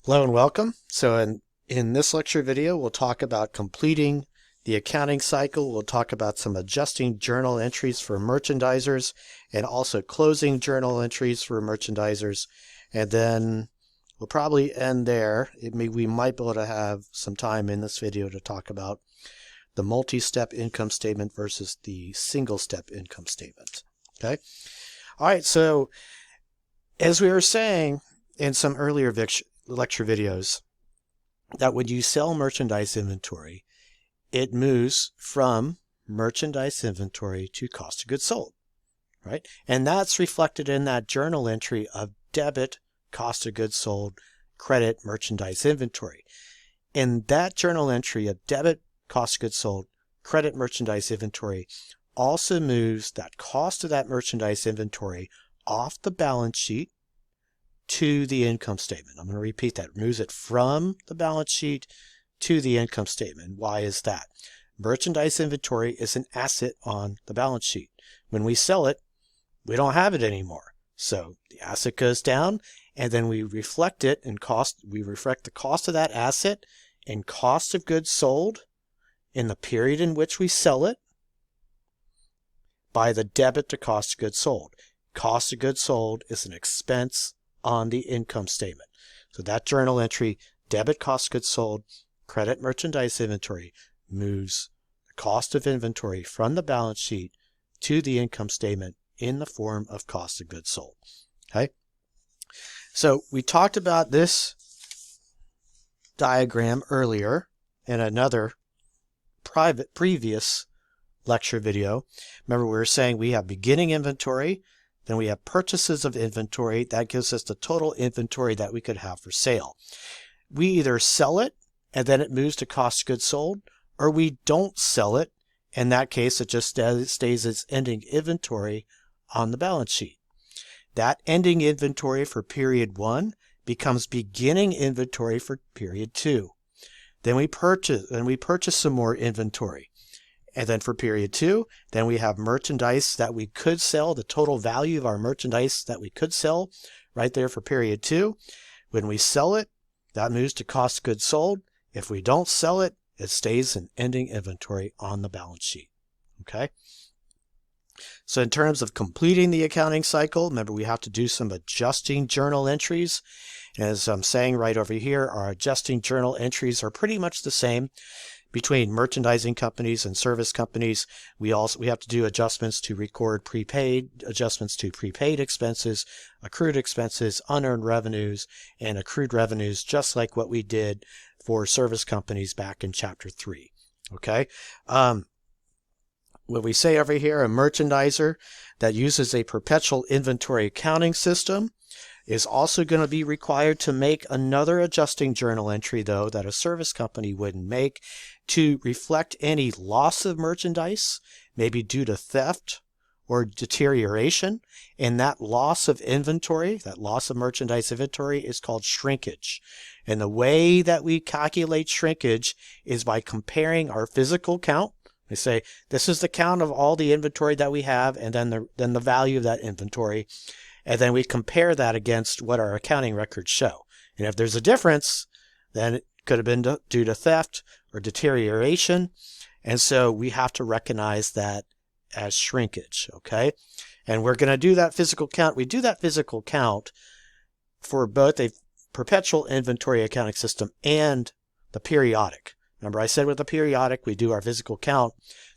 Hello and welcome. In this lecture video, we'll talk about completing the accounting cycle. We'll talk about some adjusting journal entries for merchandisers and also closing journal entries for merchandisers. And then we'll probably end there. We might be able to have some time in this video to talk about the multi-step income statement versus the single-step income statement. Okay. All right. So as we were saying in some earlier lecture videos, that when you sell merchandise inventory, it moves from merchandise inventory to cost of goods sold, right? And that's reflected in that journal entry of debit cost of goods sold, credit merchandise inventory. And that journal entry of debit cost of goods sold, credit merchandise inventory also moves that cost of that merchandise inventory off the balance sheet to the income statement. I'm going to repeat that. Moves it from the balance sheet to the income statement. Why is that? Merchandise inventory is an asset on the balance sheet. When we sell it, we don't have it anymore. So the asset goes down, and then we reflect it in cost. We reflect the cost of that asset in cost of goods sold in the period in which we sell it by the debit to cost of goods sold. Cost of goods sold is an expense on the income statement. So that journal entry, debit cost of goods sold, credit merchandise inventory, moves the cost of inventory from the balance sheet to the income statement in the form of cost of goods sold. Okay. So we talked about this diagram earlier in another previous lecture video. Remember, we were saying we have beginning inventory, then we have purchases of inventory. That gives us the total inventory that we could have for sale. We either sell it and then it moves to cost of goods sold, or we don't sell it. In that case, it just stays as ending inventory on the balance sheet. That ending inventory for period 1 becomes beginning inventory for period 2. Then we purchase some more inventory. And then for period 2, then we have merchandise that we could sell, the total value of our merchandise that we could sell right there for period 2. When we sell it, that moves to cost of goods sold. If we don't sell it, it stays in ending inventory on the balance sheet. Okay? So in terms of completing the accounting cycle, remember we have to do some adjusting journal entries. As I'm saying right over here, our adjusting journal entries are pretty much the same between merchandising companies and service companies. We have to do adjustments to record prepaid, adjustments to prepaid expenses, accrued expenses, unearned revenues, and accrued revenues, just like what we did for service companies back in chapter 3. Okay. What we say over here, a merchandiser that uses a perpetual inventory accounting system is also going to be required to make another adjusting journal entry, though, that a service company wouldn't make, to reflect any loss of merchandise, maybe due to theft or deterioration. And that loss of inventory, that loss of merchandise inventory, is called shrinkage. And the way that we calculate shrinkage is by comparing our physical count. They say this is the count of all the inventory that we have, and then the value of that inventory. And then we compare that against what our accounting records show. And if there's a difference, then it could have been due to theft or deterioration. And so we have to recognize that as shrinkage, okay? And we're going to do that physical count. We do that physical count for both a perpetual inventory accounting system and the periodic. Remember, I said with the periodic, we do our physical count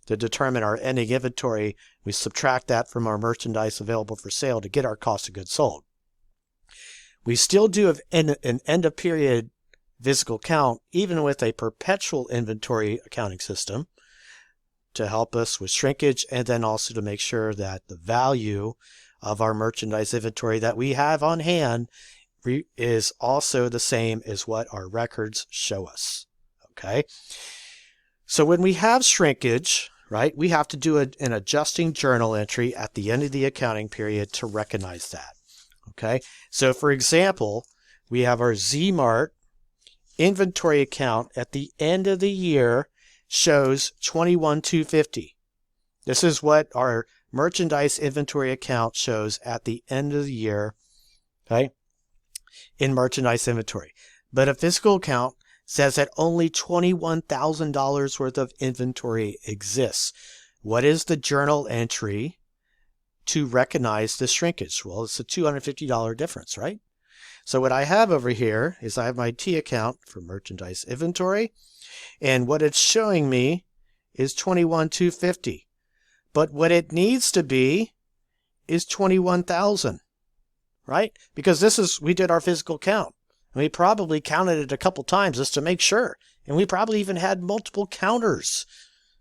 to determine our ending inventory. We subtract that from our merchandise available for sale to get our cost of goods sold. We still do an end of period physical count even with a perpetual inventory accounting system to help us with shrinkage, and then also to make sure that the value of our merchandise inventory that we have on hand is also the same as what our records show us. Okay? So when we have shrinkage, right, we have to do an adjusting journal entry at the end of the accounting period to recognize that. Okay? So for example, we have our Z-Mart inventory account at the end of the year shows $21,250. This is what our merchandise inventory account shows at the end of the year, okay, in merchandise inventory. but a physical account says that only $21,000 worth of inventory exists. What is the journal entry to recognize the shrinkage? Well, it's a $250 difference, right? So what I have over here is I have my T account for merchandise inventory, and what it's showing me is $21,250. But what it needs to be is $21,000, right? Because we did our physical count. And we probably counted it a couple times just to make sure. And we probably even had multiple counters.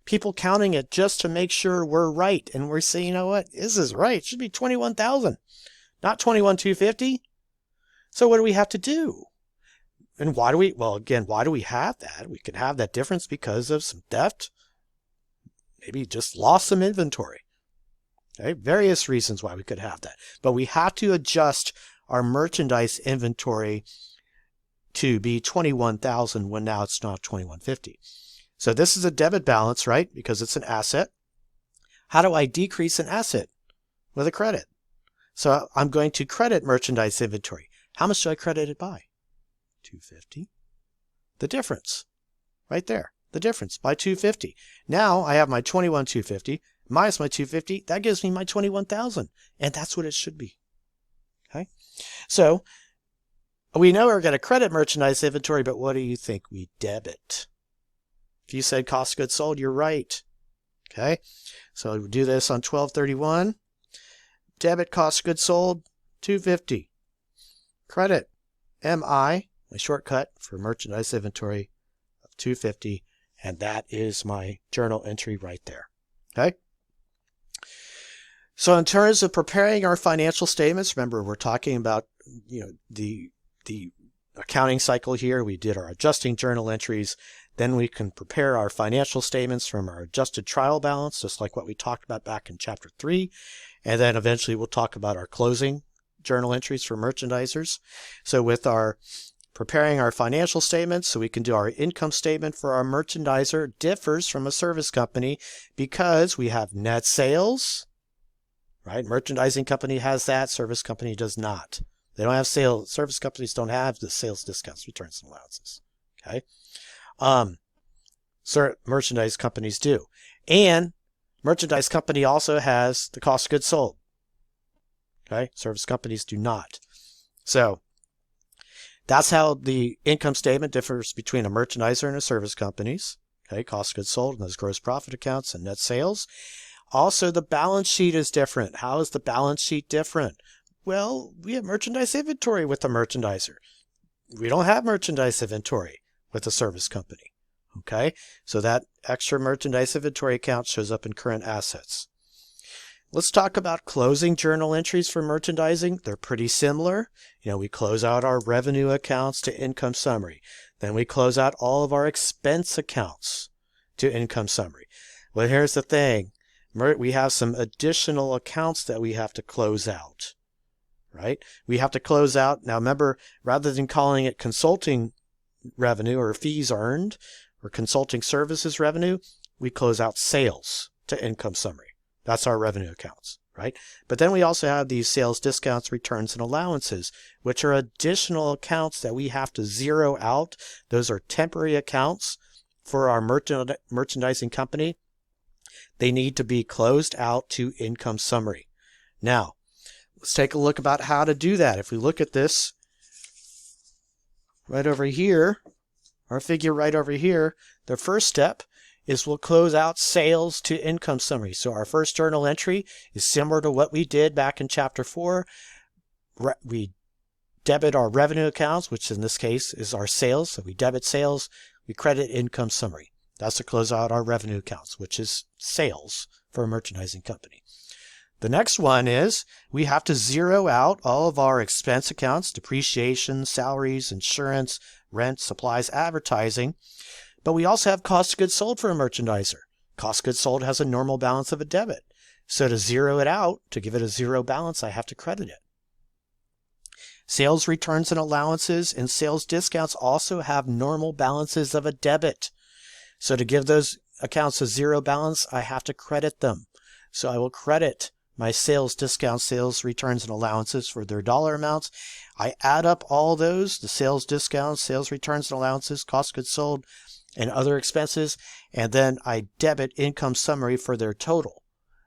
People counting it just to make sure we're right. And we're saying, you know what? This is right. It should be 21,000, not 21,250. So what do we have to do? And why do we, well, again, why do we have that? We could have that difference because of some theft. Maybe just lost some inventory. Okay? Various reasons why we could have that. But we have to adjust our merchandise inventory to be 21,000 when now it's not 2150. So this is a debit balance, right? Because it's an asset. How do I decrease an asset? With a credit. So I'm going to credit merchandise inventory. How much do I credit it by? 250. The difference. Right there. The difference by 250. Now I have my 21,250 minus my 250. That gives me my 21,000. And that's what it should be. Okay? So we know we're going to credit merchandise inventory, but what do you think we debit? If you said cost of goods sold, you're right. Okay? So we do this on 1231. Debit cost of goods sold, 250. Credit MI, my shortcut for merchandise inventory of 250, and that is my journal entry right there. Okay? So in terms of preparing our financial statements, remember we're talking about, the accounting cycle here. We did our adjusting journal entries. Then we can prepare our financial statements from our adjusted trial balance, just like what we talked about back in Chapter 3. And then eventually we'll talk about our closing journal entries for merchandisers. So with our preparing our financial statements, so we can do our income statement for our merchandiser, differs from a service company because we have net sales, right? Merchandising company has that, service company does not. They don't have sales. Service companies don't have the sales discounts, returns, and allowances. Okay. Merchandise companies do. And merchandise company also has the cost of goods sold. Okay. Service companies do not. So that's how the income statement differs between a merchandiser and a service companies. Okay. Cost of goods sold and those gross profit accounts and net sales. Also, the balance sheet is different. How is the balance sheet different? Well, we have merchandise inventory with the merchandiser. We don't have merchandise inventory with a service company. Okay, so that extra merchandise inventory account shows up in current assets. Let's talk about closing journal entries for merchandising. They're pretty similar. We close out our revenue accounts to income summary. Then we close out all of our expense accounts to income summary. Well, here's the thing. We have some additional accounts that we have to close out. Right? We have to close out. Now remember, rather than calling it consulting revenue or fees earned or consulting services revenue, we close out sales to income summary. That's our revenue accounts, right? But then we also have these sales discounts, returns, and allowances, which are additional accounts that we have to zero out. Those are temporary accounts for our merchandising company. They need to be closed out to income summary. Now, let's take a look about how to do that. If we look at this right over here, our figure right over here, the first step is we'll close out sales to income summary. So our first journal entry is similar to what we did back in Chapter 4. We debit our revenue accounts, which in this case is our sales. So we debit sales, we credit income summary. That's to close out our revenue accounts, which is sales for a merchandising company. The next one is we have to zero out all of our expense accounts, depreciation, salaries, insurance, rent, supplies, advertising. But we also have cost of goods sold for a merchandiser. Cost of goods sold has a normal balance of a debit. So to zero it out, to give it a zero balance, I have to credit it. Sales returns and allowances and sales discounts also have normal balances of a debit. So to give those accounts a zero balance, I have to credit them. So I will credit my sales discounts, sales returns, and allowances for their dollar amounts. I add up all those, the sales discounts, sales returns and allowances, cost of goods sold, and other expenses, and then I debit income summary for their total.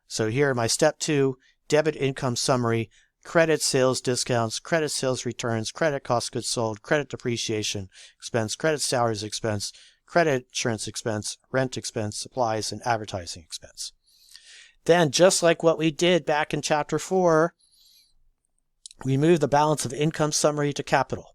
So here my step 2, debit income summary, credit sales discounts, credit sales returns, credit cost of goods sold, credit depreciation expense, credit salaries expense, credit insurance expense, rent expense, supplies, and advertising expense. Then, just like what we did back in chapter 4, we move the balance of income summary to capital.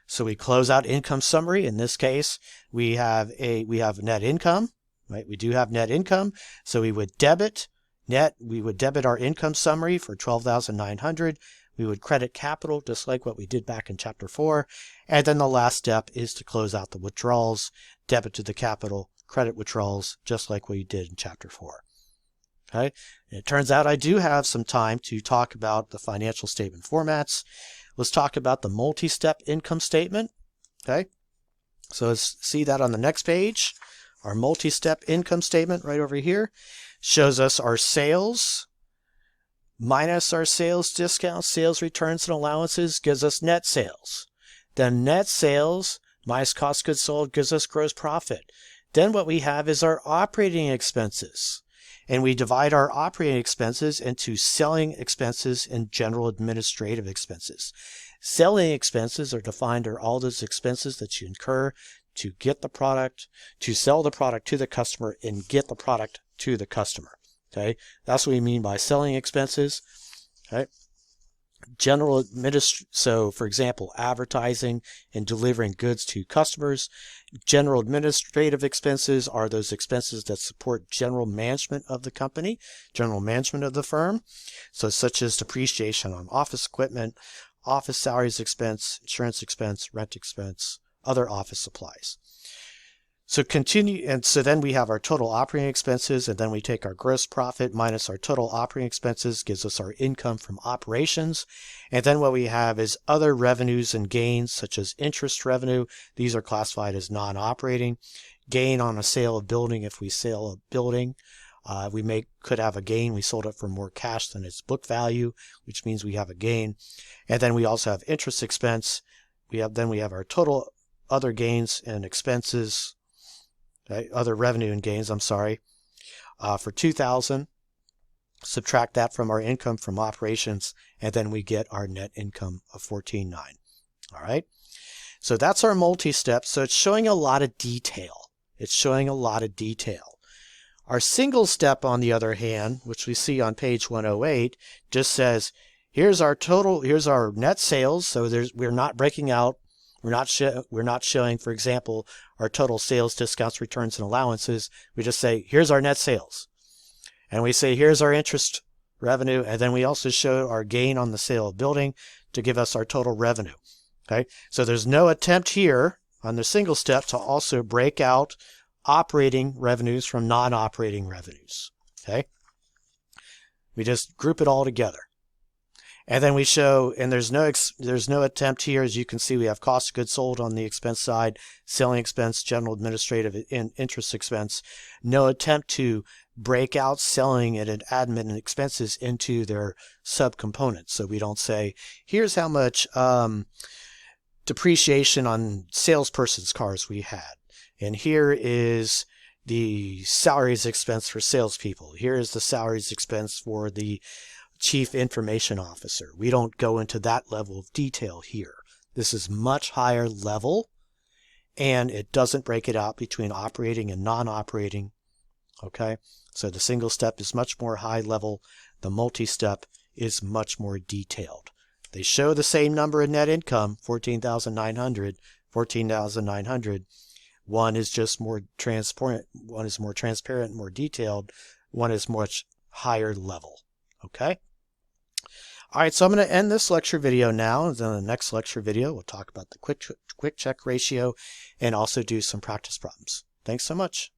So we close out income summary. In this case, we have net income, right? We do have net income. So we would debit our income summary for $12,900. We would credit capital, just like what we did back in chapter 4. And then the last step is to close out the withdrawals, debit to the capital, credit withdrawals, just like we did in chapter 4. Okay. And it turns out I do have some time to talk about the financial statement formats. Let's talk about the multi-step income statement. Okay. So let's see that on the next page. Our multi-step income statement right over here shows us our sales minus our sales discounts, sales returns, and allowances gives us net sales. Then net sales minus cost of goods sold gives us gross profit. Then what we have is our operating expenses. And we divide our operating expenses into selling expenses and general administrative expenses. Selling expenses are defined as all those expenses that you incur to get the product, to sell the product to the customer and get the product to the customer. Okay, that's what we mean by selling expenses. Okay, so for example, advertising and delivering goods to customers. General administrative expenses are those expenses that support general management of the company, general management of the firm. So such as depreciation on office equipment, office salaries expense, insurance expense, rent expense, other office supplies. So then we have our total operating expenses, and then we take our gross profit minus our total operating expenses, gives us our income from operations. And then what we have is other revenues and gains, such as interest revenue. These are classified as non-operating. Gain on a sale of building, if we sell a building. Could have a gain. We sold it for more cash than its book value, which means we have a gain. And then we also have interest expense. We have our total other gains and expenses. Okay, other revenue and gains, for $2,000. Subtract that from our income from operations, and then we get our net income of $14,900. All right. So that's our multi-step. So it's showing a lot of detail. Our single step, on the other hand, which we see on page 108, just says, here's our net sales. So we're not breaking out. We're not showing, for example, our total sales, discounts, returns, and allowances. We just say, here's our net sales. And we say, here's our interest revenue. And then we also show our gain on the sale of building to give us our total revenue. Okay. So there's no attempt here on the single step to also break out operating revenues from non-operating revenues. Okay. We just group it all together. And then we show, and there's no attempt here. As you can see, we have cost of goods sold on the expense side, selling expense, general administrative, and interest expense. No attempt to break out selling and admin expenses into their subcomponents. So we don't say, here's how much depreciation on salesperson's cars we had. And here is the salaries expense for salespeople. Here is the salaries expense for the Chief Information Officer. We don't go into that level of detail here. This is much higher level, and it doesn't break it out between operating and non-operating. Okay, so the single step is much more high level. The multi-step is much more detailed. They show the same number in net income, $14,900. One is just more transparent. One is more transparent, more detailed. One is much higher level. Okay. All right, so I'm going to end this lecture video now, and then in the next lecture video, we'll talk about the quick check ratio and also do some practice problems. Thanks so much.